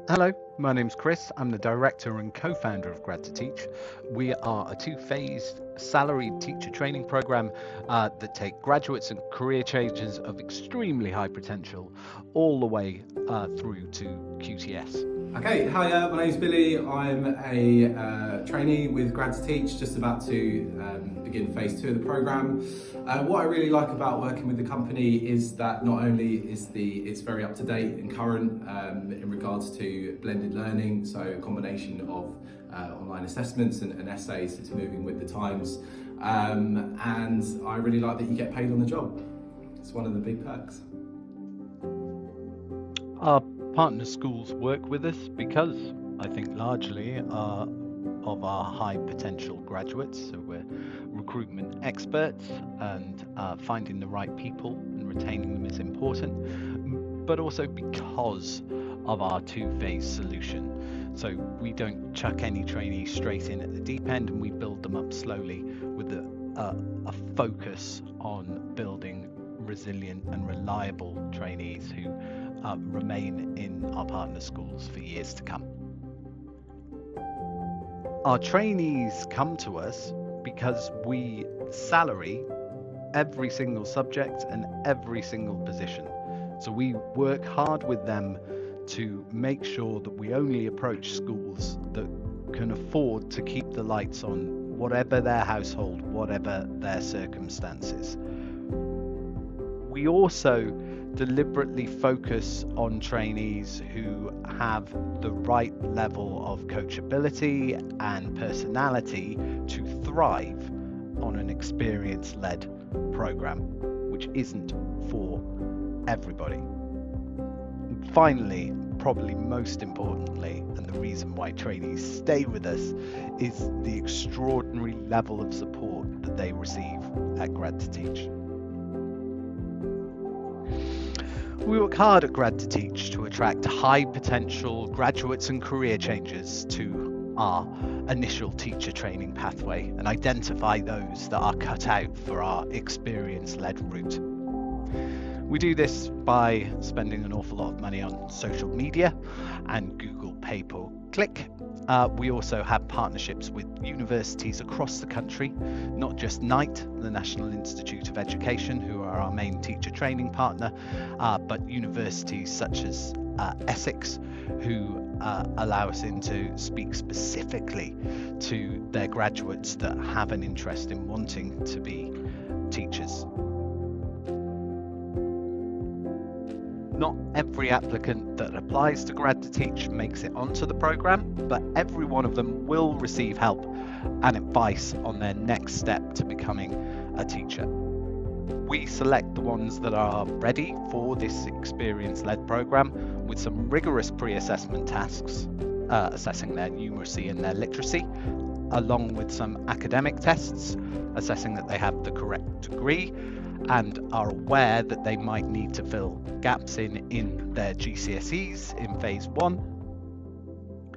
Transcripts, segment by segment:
Hello, my name's Chris. I'm the director and co-founder of Grad2Teach. We are a two-phased salaried teacher training program that take graduates and career changers of extremely high potential all the way through to QTS. Okay, hi, my name's Billy. I'm a trainee with Grad2Teach, just about to begin phase 2 of the programme. What I really like about working with the company is that not only is it's very up to date and current in regards to blended learning, so a combination of online assessments and essays, it's moving with the times. And I really like that you get paid on the job. It's one of the big perks. Our partner schools work with us because I think largely of our high potential graduates. So we're recruitment experts, and finding the right people and retaining them is important, but also because of our two-phase solution. So we don't chuck any trainees straight in at the deep end, and we build them up slowly with a focus on building resilient and reliable trainees who remain in our partner schools for years to come. Our trainees come to us because we salary every single subject and every single position. So we work hard with them to make sure that we only approach schools that can afford to keep the lights on, whatever their household, whatever their circumstances. We also deliberately focus on trainees who have the right level of coachability and personality to thrive on an experience-led program, which isn't for everybody. And finally, probably most importantly, and the reason why trainees stay with us, is the extraordinary level of support that they receive at Grad2Teach. We work hard at Grad2Teach to attract high potential graduates and career changers to our initial teacher training pathway and identify those that are cut out for our experience-led route. We do this by spending an awful lot of money on social media and Google pay-per-click. We also have partnerships with universities across the country, not just NITE, the National Institute of Education, who are our main teacher training partner, but universities such as Essex, who allow us in to speak specifically to their graduates that have an interest in wanting to be teachers. Not every applicant that applies to Grad2Teach makes it onto the program, but every one of them will receive help and advice on their next step to becoming a teacher. We select the ones that are ready for this experience-led program with some rigorous pre-assessment tasks, assessing their numeracy and their literacy, along with some academic tests, assessing that they have the correct degree, and are aware that they might need to fill gaps in their GCSEs in phase 1.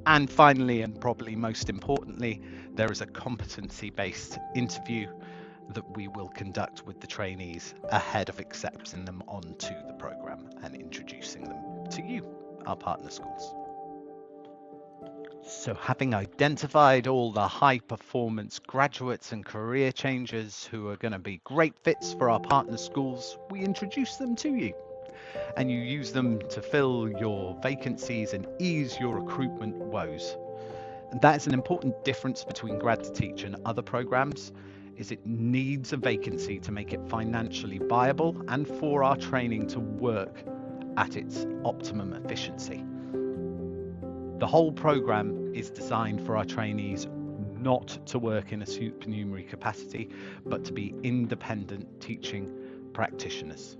And finally, and probably most importantly, there is a competency-based interview that we will conduct with the trainees ahead of accepting them onto the program and introducing them to you, our partner schools. So having identified all the high performance graduates and career changers who are going to be great fits for our partner schools, we introduce them to you. And you use them to fill your vacancies and ease your recruitment woes. And that is an important difference between Grad2Teach and other programs, is it needs a vacancy to make it financially viable and for our training to work at its optimum efficiency. The whole program is designed for our trainees not to work in a supernumerary capacity, but to be independent teaching practitioners.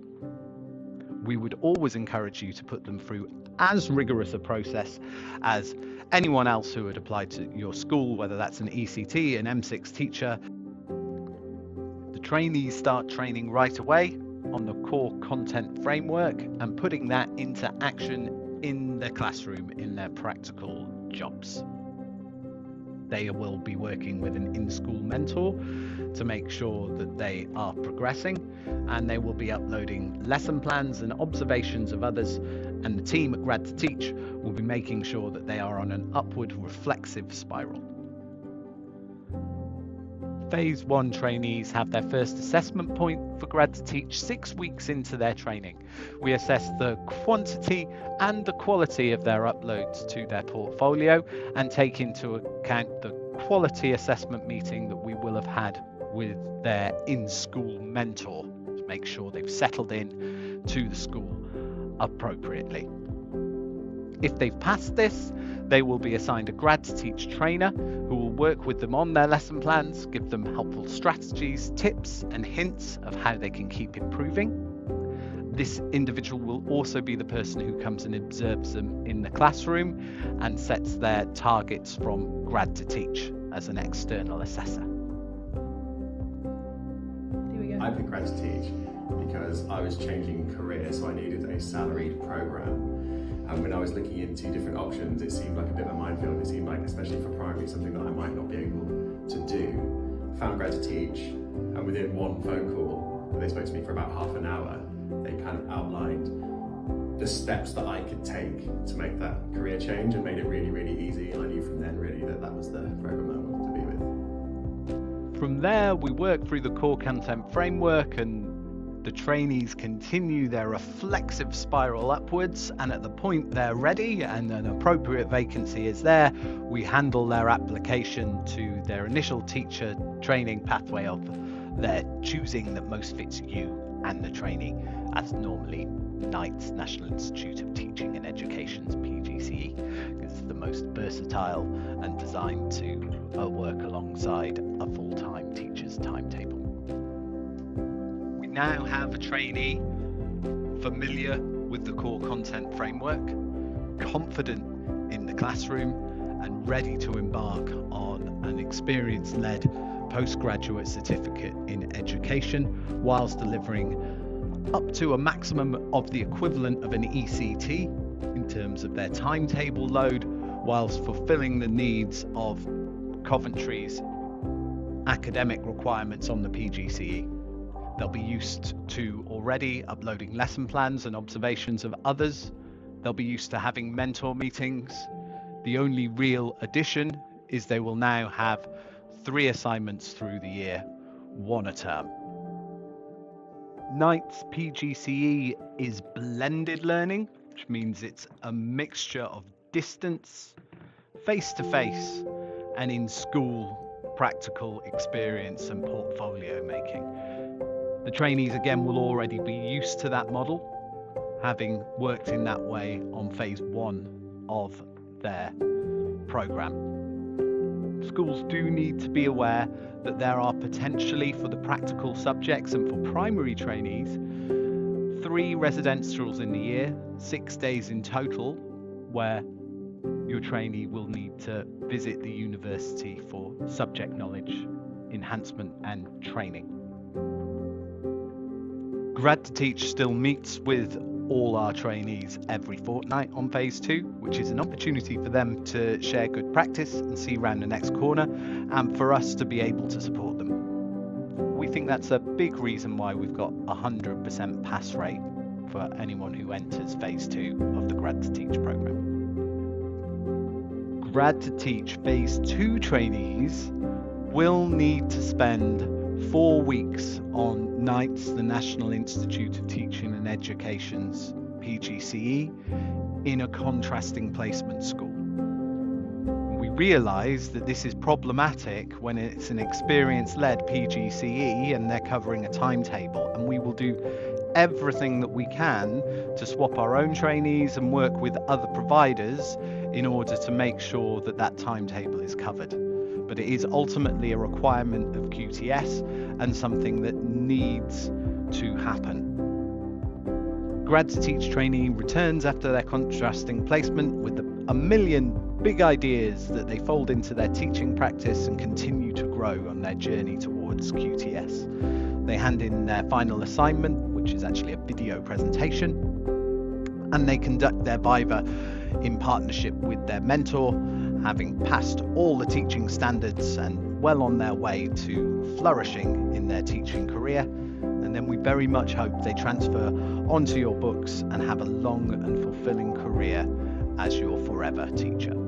We would always encourage you to put them through as rigorous a process as anyone else who had applied to your school, whether that's an ECT, an M6 teacher. The trainees start training right away on the core content framework and putting that into action in the classroom in their practical jobs. They will be working with an in-school mentor to make sure that they are progressing, and they will be uploading lesson plans and observations of others And the team at Grad2Teach will be making sure that they are on an upward reflexive spiral. Phase 1 trainees have their first assessment point for Grad2Teach 6 weeks into their training. We assess the quantity and the quality of their uploads to their portfolio and take into account the quality assessment meeting that we will have had with their in-school mentor to make sure they've settled in to the school appropriately. If they've passed this, they will be assigned a Grad2Teach trainer who will work with them on their lesson plans, give them helpful strategies, tips and hints of how they can keep improving. This individual will also be the person who comes and observes them in the classroom and sets their targets from Grad2Teach as an external assessor. I picked Grad2Teach because I was changing career, so I needed a salaried program. And when I was looking into different options, it seemed like a bit of a minefield. It seemed like, especially for primary, something that I might not be able to do. Found Grad2Teach, and within one phone call, they spoke to me for about half an hour, they kind of outlined the steps that I could take to make that career change and made it really, really easy. And I knew from then really that was the program I wanted to be with. From there, we work through the core content framework and the trainees continue their reflexive spiral upwards, and at the point they're ready and an appropriate vacancy is there, we handle their application to their initial teacher training pathway of their choosing that most fits you and the trainee, as normally NITE's National Institute of Teaching and Education's PGCE, because it's the most versatile and designed to work alongside a full-time teacher's timetable. Now have a trainee familiar with the core content framework, confident in the classroom, and ready to embark on an experience-led postgraduate certificate in education whilst delivering up to a maximum of the equivalent of an ECT in terms of their timetable load, whilst fulfilling the needs of Coventry's academic requirements on the PGCE. They'll be used to already uploading lesson plans and observations of others. They'll be used to having mentor meetings. The only real addition is they will now have 3 assignments through the year, 1 a term. NITE's PGCE is blended learning, which means it's a mixture of distance, face-to-face, and in-school practical experience and portfolio making. The trainees, again, will already be used to that model, having worked in that way on phase 1 of their programme. Schools do need to be aware that there are potentially, for the practical subjects and for primary trainees, 3 residentials in the year, 6 days in total, where your trainee will need to visit the university for subject knowledge enhancement and training. Grad2Teach still meets with all our trainees every fortnight on phase 2, which is an opportunity for them to share good practice and see around the next corner, and for us to be able to support them. We think that's a big reason why we've got 100% pass rate for anyone who enters phase 2 of the Grad2Teach program. Grad2Teach phase 2 trainees will need to spend 4 weeks on NITE's, the National Institute of Teaching and Education's PGCE, in a contrasting placement school. We realise that this is problematic when it's an experience-led PGCE and they're covering a timetable, and we will do everything that we can to swap our own trainees and work with other providers in order to make sure that that timetable is covered. But it is ultimately a requirement of QTS and something that needs to happen. Grad2Teach trainee returns after their contrasting placement with a million big ideas that they fold into their teaching practice and continue to grow on their journey towards QTS. They hand in their final assignment, which is actually a video presentation, and they conduct their Viva in partnership with their mentor, having passed all the teaching standards and well on their way to flourishing in their teaching career. And then we very much hope they transfer onto your books and have a long and fulfilling career as your forever teacher.